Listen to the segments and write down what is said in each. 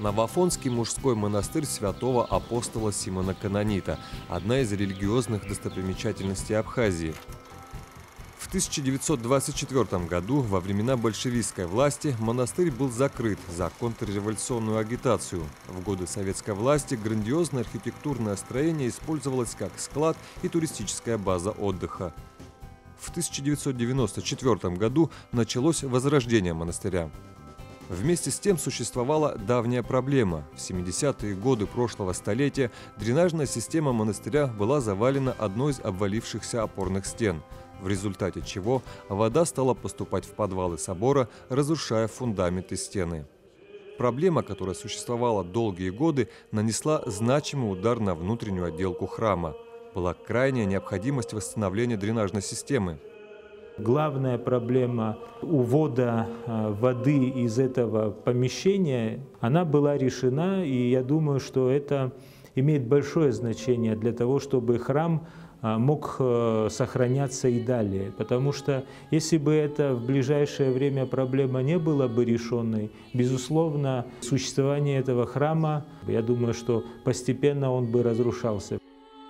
Новоафонский мужской монастырь святого апостола Симона Канонита – одна из религиозных достопримечательностей Абхазии. В 1924 году, во времена большевистской власти, монастырь был закрыт за контрреволюционную агитацию. В годы советской власти грандиозное архитектурное строение использовалось как склад и туристическая база отдыха. В 1994 году началось возрождение монастыря. Вместе с тем существовала давняя проблема. В 70-е годы прошлого столетия дренажная система монастыря была завалена одной из обвалившихся опорных стен, в результате чего вода стала поступать в подвалы собора, разрушая фундамент и стены. Проблема, которая существовала долгие годы, нанесла значимый удар на внутреннюю отделку храма. Была крайняя необходимость восстановления дренажной системы. Главная проблема увода воды из этого помещения, она была решена, и я думаю, что это имеет большое значение для того, чтобы храм мог сохраняться и далее. Потому что если бы это в ближайшее время проблема не была бы решенной, безусловно, существование этого храма, я думаю, что постепенно он бы разрушался.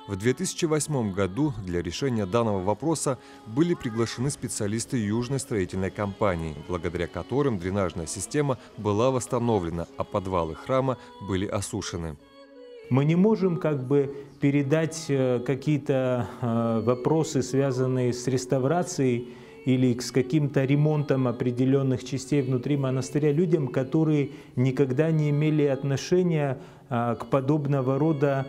В 2008 году для решения данного вопроса были приглашены специалисты Южной строительной компании, благодаря которым дренажная система была восстановлена, а подвалы храма были осушены. Мы не можем передать какие-то вопросы, связанные с реставрацией или с каким-то ремонтом определенных частей внутри монастыря людям, которые никогда не имели отношения к подобного рода,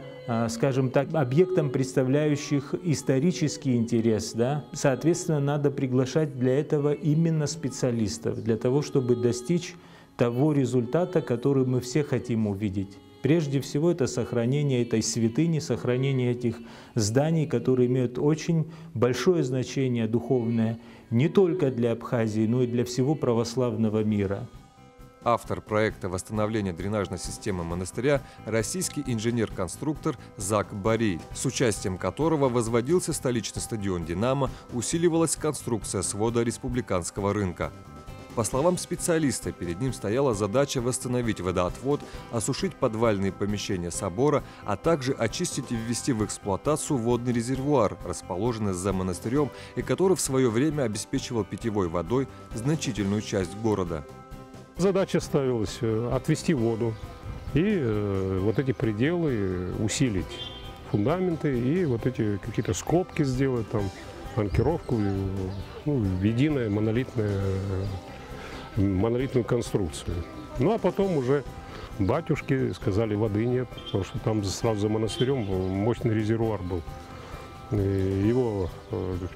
скажем так, объектам, представляющих исторический интерес. Да? Соответственно, надо приглашать для этого именно специалистов, для того, чтобы достичь того результата, который мы все хотим увидеть. Прежде всего, это сохранение этой святыни, сохранение этих зданий, которые имеют очень большое значение духовное не только для Абхазии, но и для всего православного мира. Автор проекта восстановления дренажной системы монастыря – российский инженер-конструктор Зак Борей, с участием которого возводился столичный стадион «Динамо», усиливалась конструкция свода республиканского рынка. По словам специалиста, перед ним стояла задача восстановить водоотвод, осушить подвальные помещения собора, а также очистить и ввести в эксплуатацию водный резервуар, расположенный за монастырем и который в свое время обеспечивал питьевой водой значительную часть города. Задача ставилась отвести воду и вот эти пределы усилить, фундаменты и вот эти какие-то скобки сделать, там, анкеровку, единое монолитную конструкцию. Ну а потом уже батюшки сказали, воды нет, потому что там сразу за монастырем мощный резервуар был. И его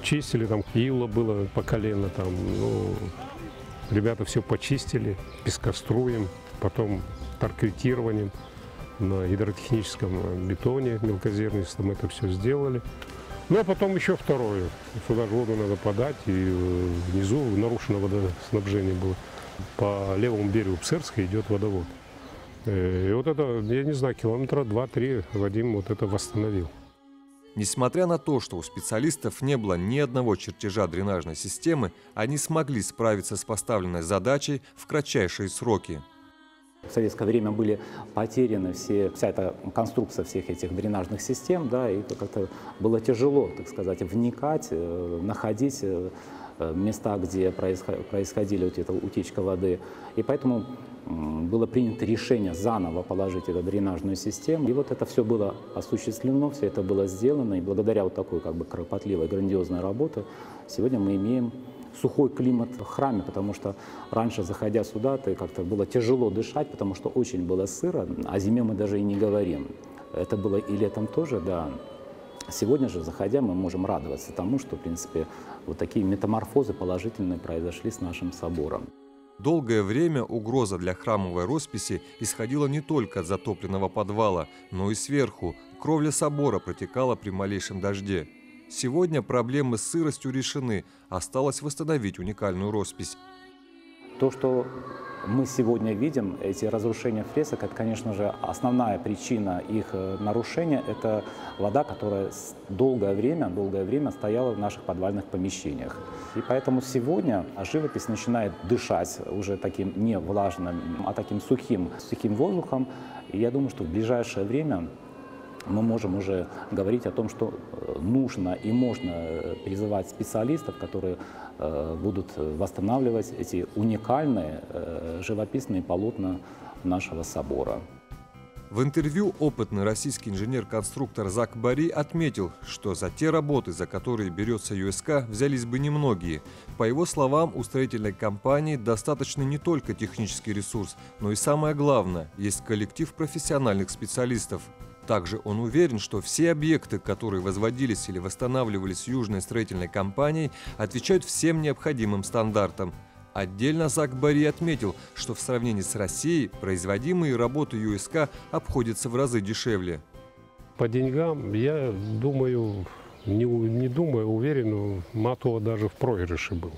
чистили, там ила было по колено, там, ребята все почистили пескоструем, потом таркретированием на гидротехническом бетоне мелкозернистом это все сделали. Ну а потом еще второе. Сюда же воду надо подать, и внизу нарушено водоснабжение было. По левому берегу Псерской идет водовод. И вот это, я не знаю, километра 2-3 Вадим вот это восстановил. Несмотря на то, что у специалистов не было ни одного чертежа дренажной системы, они смогли справиться с поставленной задачей в кратчайшие сроки. В советское время были потеряны вся эта конструкция всех этих дренажных систем, да, и как-то было тяжело, так сказать, вникать, находить места, где происходили вот эта утечка воды. И поэтому было принято решение заново положить эту дренажную систему. И вот это все было осуществлено, все это было сделано. И благодаря вот такой кропотливой, грандиозной работе сегодня мы имеем сухой климат в храме, потому что раньше, заходя сюда, как-то было тяжело дышать, потому что очень было сыро, о зиме мы даже и не говорим. Это было и летом тоже, да. Сегодня же, заходя, мы можем радоваться тому, что, в принципе, вот такие метаморфозы положительные произошли с нашим собором. Долгое время угроза для храмовой росписи исходила не только от затопленного подвала, но и сверху. Кровля собора протекала при малейшем дожде. Сегодня проблемы с сыростью решены, осталось восстановить уникальную роспись. То, что мы сегодня видим, эти разрушения фресок, это, конечно же, основная причина их нарушения – это вода, которая долгое время стояла в наших подвальных помещениях. И поэтому сегодня живопись начинает дышать уже таким не влажным, а таким сухим воздухом. И я думаю, что в ближайшее время мы можем уже говорить о том, что нужно и можно призывать специалистов, которые будут восстанавливать эти уникальные живописные полотна нашего собора. В интервью опытный российский инженер-конструктор Зак Бари отметил, что за те работы, за которые берется ЮСК, взялись бы немногие. По его словам, у строительной компании достаточно не только технический ресурс, но и самое главное – есть коллектив профессиональных специалистов. Также он уверен, что все объекты, которые возводились или восстанавливались Южной строительной компанией, отвечают всем необходимым стандартам. Отдельно Зак Бари отметил, что в сравнении с Россией производимые работы ЮСК обходятся в разы дешевле. По деньгам, я думаю, не думаю, уверен, Матова даже в проигрыше был.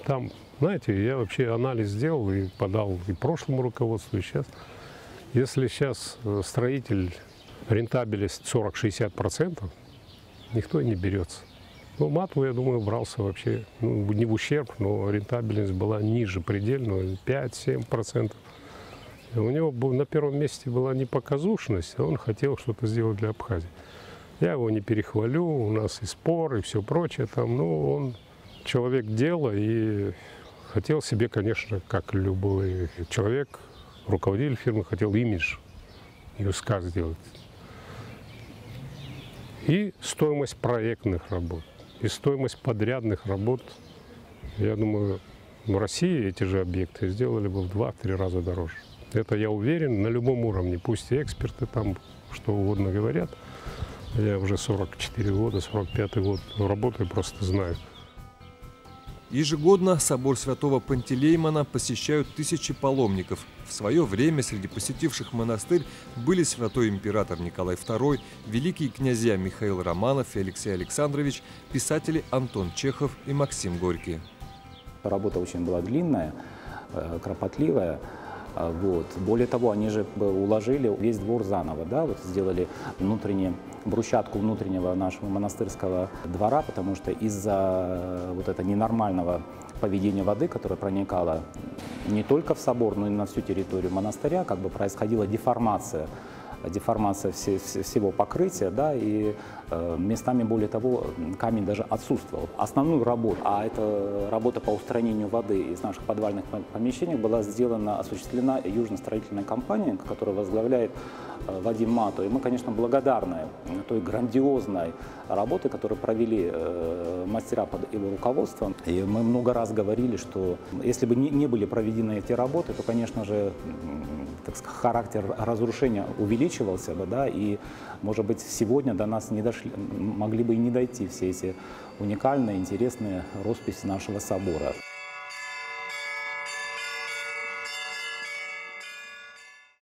Там, знаете, я вообще анализ сделал и подал и прошлому руководству, и сейчас. Если сейчас строитель рентабельность 40-60%, никто и не берется. Ну, Матову, я думаю, брался вообще, не в ущерб, но рентабельность была ниже предельного, 5-7%. У него на первом месте была не показушность, а он хотел что-то сделать для Абхазии. Я его не перехвалю, у нас и спор, и все прочее. Там, ну, он человек дела и хотел себе, конечно, как любой человек, руководитель фирмы, хотел имидж ЮСК сделать. И стоимость проектных работ, и стоимость подрядных работ, я думаю, в России эти же объекты сделали бы в 2-3 раза дороже. Это я уверен на любом уровне, пусть и эксперты там что угодно говорят. Я уже 44 года, 45-й год работаю, просто знаю. Ежегодно собор Святого Пантелеймона посещают тысячи паломников. В свое время среди посетивших монастырь были святой император Николай II, великие князья Михаил Романов и Алексей Александрович, писатели Антон Чехов и Максим Горький. Работа очень была длинная, кропотливая. Вот. Более того, они же уложили весь двор заново, да? Вот сделали брусчатку внутреннего нашего монастырского двора, потому что из-за вот этого ненормального поведения воды, которая проникала не только в собор, но и на всю территорию монастыря, как бы происходила деформация всего покрытия, да, и местами, более того, камень даже отсутствовал. Основную работу, а это работа по устранению воды из наших подвальных помещений, была осуществлена южно-строительной компанией, которую возглавляет Вадим Матов. И мы, конечно, благодарны той грандиозной работе, которую провели мастера под его руководством. И мы много раз говорили, что если бы не были проведены эти работы, то, конечно же, так сказать, характер разрушения увеличивался бы, да, и, может быть, сегодня до нас не дошли, могли бы и не дойти все эти уникальные, интересные росписи нашего собора.